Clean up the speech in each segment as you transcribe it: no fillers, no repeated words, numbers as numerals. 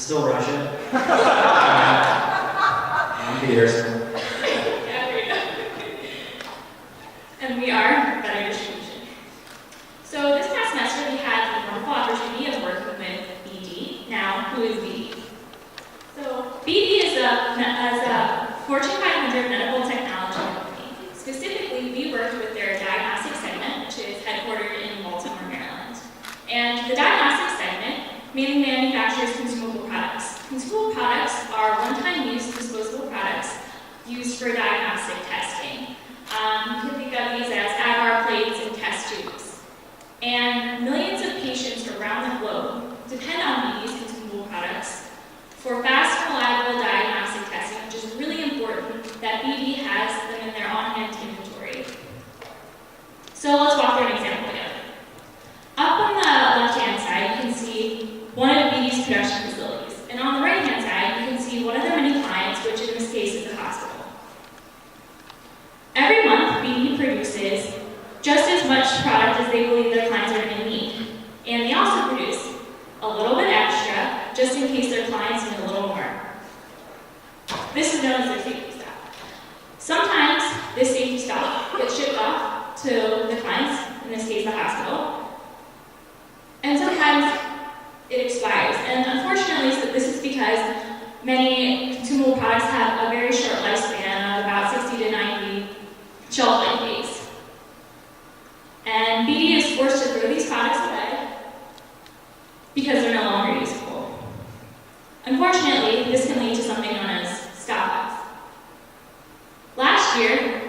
Still Russian. I'm Peterson. And we are Better Distribution. So this past semester we had the wonderful opportunity of working with BD. Now, who is BD? So BD is a Fortune 500 medical technology company. Specifically, we worked with their diagnostic segment, which is headquartered in Baltimore, Maryland. And the diagnostic segment mainly manufactures consumable products. Consumable products are one-time use disposable products used for diagnostic testing. You can think of these as agar plates and test tubes. And millions of patients around the globe depend on these consumable products for fast, reliable diagnostic testing, which is really important that BD has them in their on-hand inventory. So let's walk through an example together. Up on the left-hand side, you can see one of BD's production facilities. And on the right-hand side, you can see one of their many clients, which in this case is a hospital. Every month, BD produces just as much product as they believe their clients are going to need. And they also produce a little bit extra, just in case their clients need a little more. This is known as their safety stock. Sometimes this safety stock gets shipped off to the clients, in this case the hospital, and sometimes it expires. And unfortunately, this is because many consumable products have a very short lifespan of about 60 to 90 shelf life days. And BD is forced to throw these products away because they're no longer useful. Unfortunately, this can lead to something known as stock loss. Last year,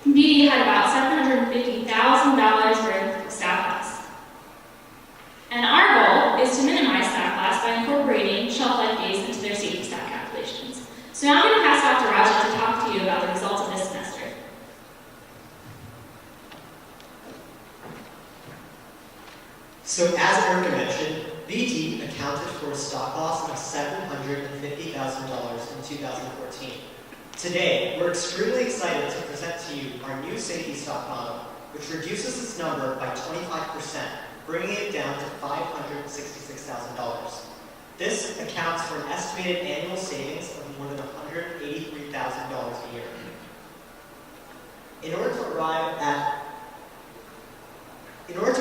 BD had about $750,000 worth of stock loss. And our goal is to minimize stock loss by incorporating shelf life days into their safety stock calculations. So now I'm going to pass it off to Raja to talk to you about the results of this semester. So as Erica mentioned, BD accounted for a stock loss of $750,000 in 2014. Today, we're extremely excited to present to you our new safety stock model, which reduces this number by 25%, bringing it down to $566,000. This accounts for an estimated annual savings of more than $183,000 a year. In order to arrive at our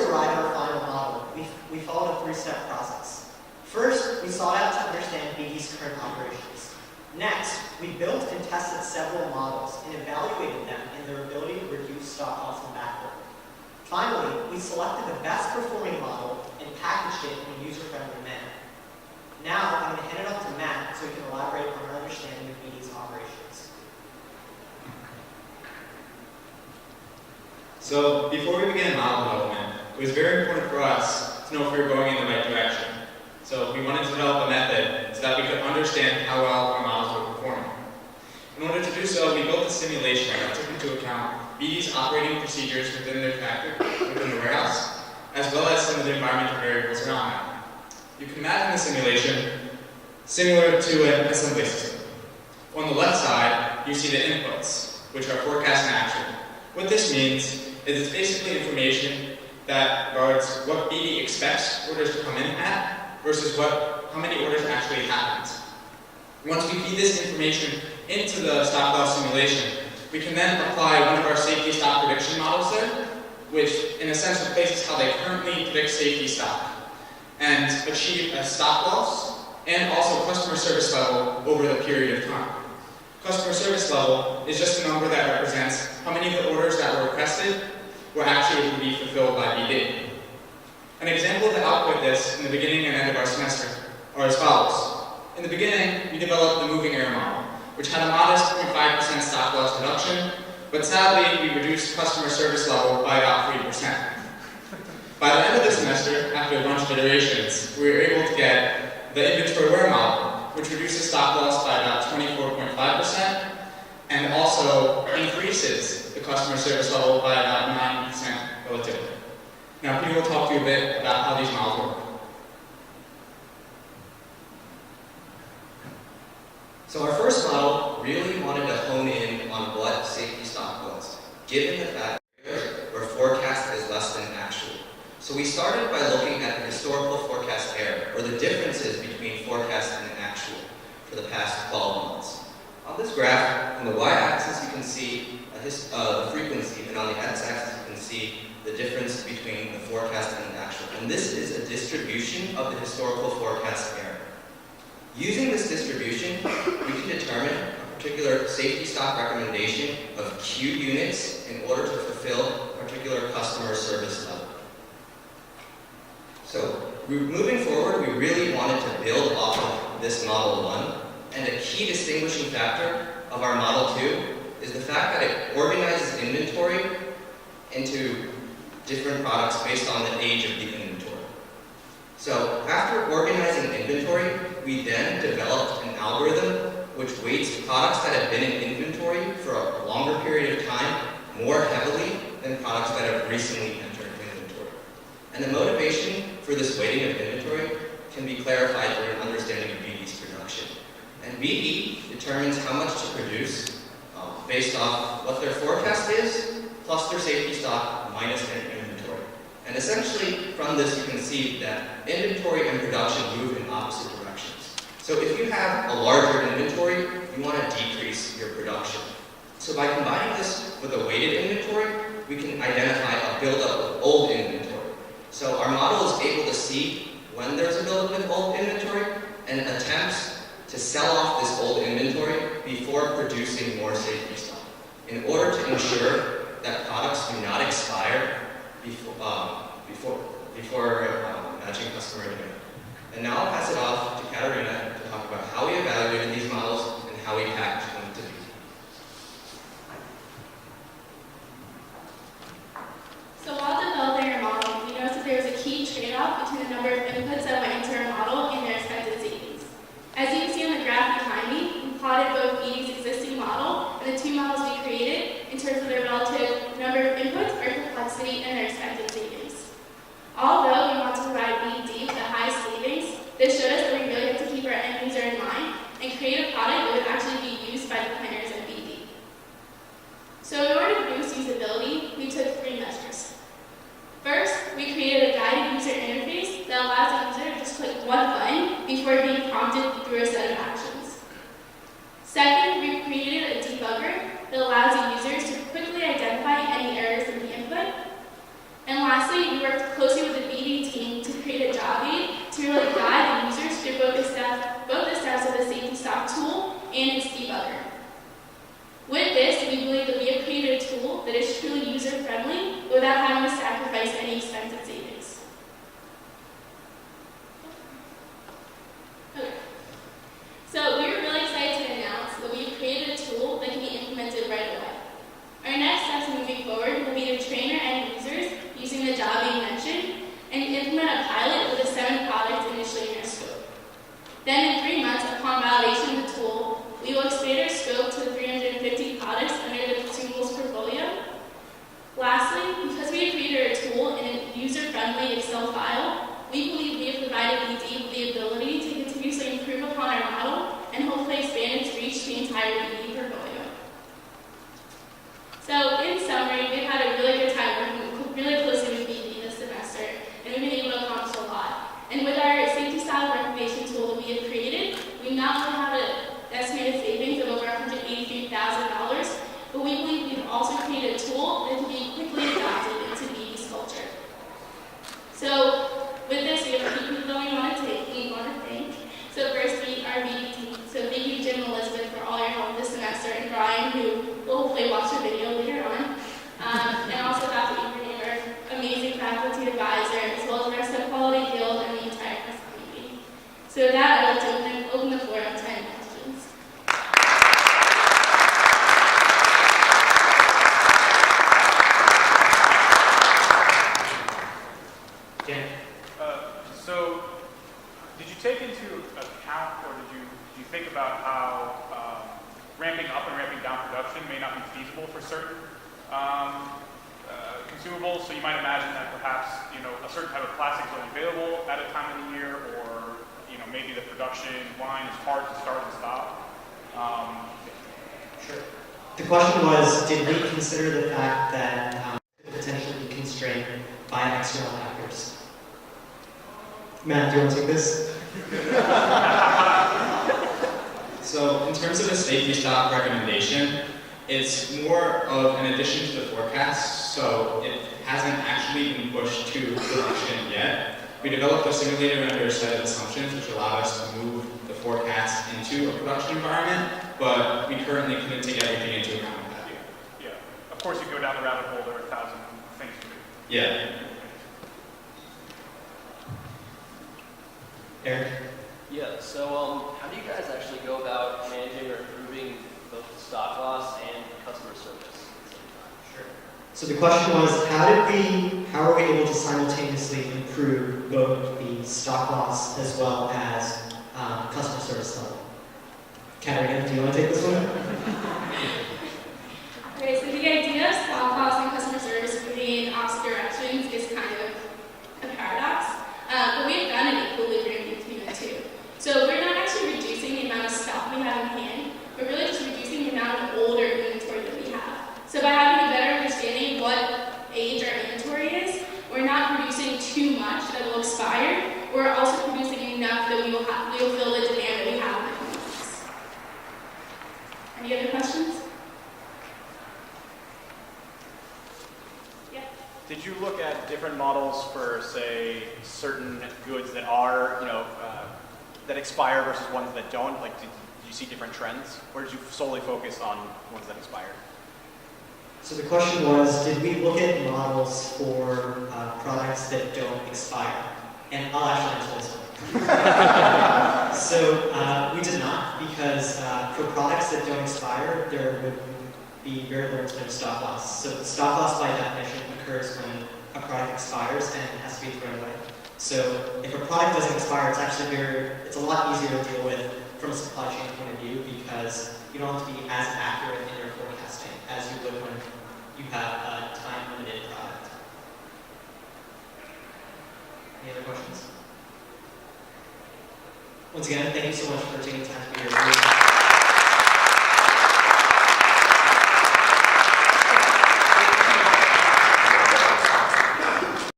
final model, we followed a three-step process. First, we sought out to understand BD's current operations. Next, we built and tested several models and evaluated them in their ability to reduce stock loss and backorder. Finally, we selected the best performing model and packaged it in a user-friendly manner. Now, I'm going to hand it off to Matt so he can elaborate on our understanding of BD's operations. So, before we began model development, it was very important for us to know if we were going in the right direction. So, we wanted to develop a method so that we could understand how well our models were performing. In order to do so, we built a simulation that took into account BD's operating procedures within their factory, within the warehouse, as well as some of the environmental variables around that. You can imagine the simulation similar to an assembly system. On the left side, you see the inputs, which are forecast and actual. What this means is it's basically information that regards what BD expects orders to come in at versus how many orders actually happened. Once we feed this information into the stock loss simulation, we can then apply one of our safety stock prediction models there, which in a sense replaces how they currently predict safety stock, and achieve a stop loss and also customer service level over the period of time. Customer service level is just a number that represents how many of the orders that were requested were actually able to be fulfilled by BD. An example to output this in the beginning and end of our semester are as follows. In the beginning, we developed the moving error model, which had a modest 0.5% stock loss reduction, but sadly, we reduced customer service level by about 3%. By the end of the semester, after a bunch of iterations, we were able to get the inventory aware model, which reduces stock loss by about 24.5%, and also increases the customer service level by about 9% relatively. Now, Peter will talk to you a bit about how these models work. So our first model really wanted to hone in on what safety stock was, given the fact where forecast is less than actual. So we started by looking at the historical forecast error, or are the differences between forecast and actual for the past 12 months. On this graph, on the y-axis you can see the frequency, and on the x-axis you can see the difference between the forecast and the actual. And this is a distribution of the historical forecast error. Using this distribution, we can determine a particular safety stock recommendation of Q units in order to fulfill a particular customer service level. So, moving forward, we really wanted to build off of this Model 1, and a key distinguishing factor of our Model 2 is the fact that it organizes inventory into different products based on the age of the inventory. So after organizing inventory, we then developed an algorithm which weights products that have been in inventory for a longer period of time more heavily than products that have recently entered inventory. And the motivation for this weighting of inventory can be clarified through an understanding of BD's production. And BD determines how much to produce based off what their forecast is, plus their safety stock, minus their inventory. And essentially, from this you can see that inventory and production move in opposite directions. So if you have a larger inventory, you want to decrease your production. So by combining this with a weighted inventory, we can identify a buildup of old inventory. So our model is able to see when there's a buildup of old inventory and attempts to sell off this old inventory before producing more safety stock in order to ensure that products do not expire before matching customer demand. And now I'll pass it off to Katarina to talk about how we evaluated these models and how we packaged them to be. So while developing our model, we noticed that there was a key trade-off between the number of inputs that went into our model and their expected savings. As you can see on the graph behind me, we plotted both BD's existing model and the two models we created in terms of their relative number of inputs, or complexity, and their expected savings. Although we want to provide BD with the highest savings, this showed us that we really have to keep our end user in mind and create a product that would actually be used by the planners at BD. So in order to boost usability, we took 3 measures. First, we created a guided user interface that allows the user to just click one button before being prompted through a set of actions. Second, we created a debugger that allows the users to quickly identify any errors in the input. And lastly, we worked closely with the BD team to create a job aid to really guide the users through both the steps of the safety stock tool and its debugger. With this, we believe that we have created a tool that is truly user-friendly without having to sacrifice any expected savings. Okay. So we were really excited to announce that we've created a tool that can be implemented right away. Our next steps moving forward will be to train our end users using the job aid mentioned and implement a pilot with the 7 products initially in our scope. Then in 3 months, upon validation of the tool, we will expand our scope to 350 products under the consumables portfolio. Lastly, because we have created a tool in a user-friendly Excel file, we believe we have provided BD with the ability to continuously improve upon our model and hopefully expand its reach to the entire BD portfolio. So in summary, we've had a really good time working really closely with BD this semester, and we've been able to accomplish a lot. And with our safety stock recommendation tool that we have created, we not only have an estimated savings of over $183,000, but we believe we've also created a tool that can be quickly adopted into BD's culture. So with this, we have a few people that we want to thank. So first, our BD team. So thank you, Jim and Elizabeth, for all your help this semester, and Brian, who will hopefully watch the video later on. And also Dr. Ibrahim, our amazing faculty advisor, as well as our rest of Quality Guild and the entire press community. So with that, I'd like to open the floor up to any questions. Dan? So, did you take into account, or did you think about how ramping up and ramping down production may not be feasible for certain consumables? So you might imagine that perhaps a certain type of plastic is only available at a time of the year, or maybe the production line is hard to start and stop. Sure. The question was, did we consider the fact that could potentially be constrained by external factors? Matt, do you want to take this? So in terms of a safety stock recommendation, it's more of an addition to the forecast, so it hasn't actually been pushed to production yet. We developed a simulator under a set of assumptions which allowed us to move the forecast into a production environment, but we currently couldn't take everything into account with that. Yeah. Of course, you go down the rabbit hole, there are 1,000 things to do. Yeah. Eric? Yeah, so how do you guys actually go about managing or improving both the stock loss and customer service at the same time? Sure. So the question was, how are we able to simultaneously improve both the stop loss as well as customer service level? Katarina, do you want to take this one? Okay, so the idea of stop loss and customer service moving in opposite directions is kind of a paradox, but we've done an equilibrium between the two. So we're not actually reducing the amount of stock we have in hand, but really just reducing the amount of older inventory that we have. So by having a better understanding what age our inventory is, we're not producing too much that will expire. We're also producing enough that we will fill the demand that we have in the coming months. Any other questions? Yeah. Did you look at different models for, say, certain goods that are, that expire versus ones that don't? Like, did you see different trends? Or did you solely focus on ones that expired? So the question was, did we look at models for products that don't expire? And I'll actually answer this one. So we did not, because for products that don't expire, there would be very limited amount of stop loss. So the stop loss by definition occurs when a product expires and it has to be thrown away. So if a product doesn't expire, it's actually it's a lot easier to deal with from a supply chain point of view, because you don't have to be as accurate in your forecasting as you would when you have a time-limited product. Any other questions? Once again, thank you so much for taking the time to be here.